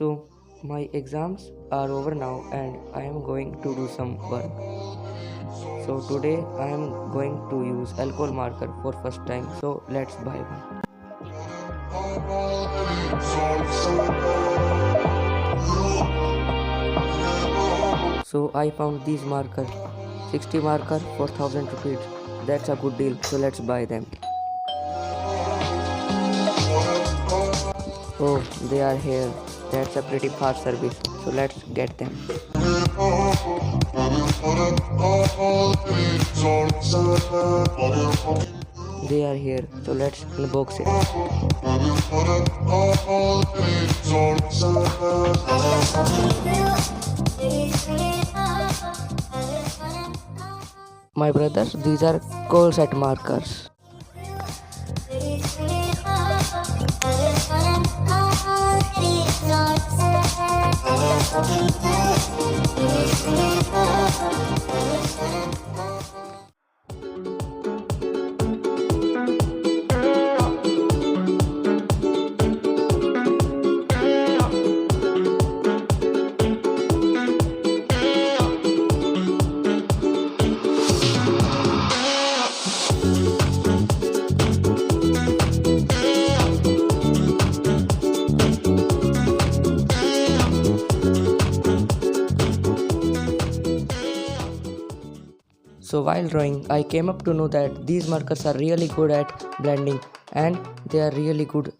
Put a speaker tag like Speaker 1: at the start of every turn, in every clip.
Speaker 1: So, my exams are over now and I am going to do some work. So, today I am going to use alcohol marker for first time. So, let's buy one. So, I found these markers 60 marker for 1000 rupees. That's a good deal. So, let's buy them. Oh, they are here. That's a pretty fast service. So let's get them. They are here. So let's unbox it. My brothers, these are coal set markers. So while drawing, I came up to know that these markers are really good at blending and they are really good.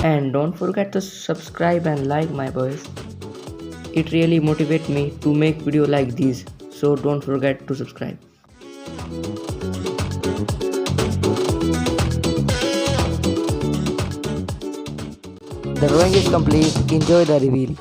Speaker 1: And don't forget to subscribe and like my boys. It really motivates me to make video like these. So don't forget to subscribe. The drawing is complete. Enjoy the reveal.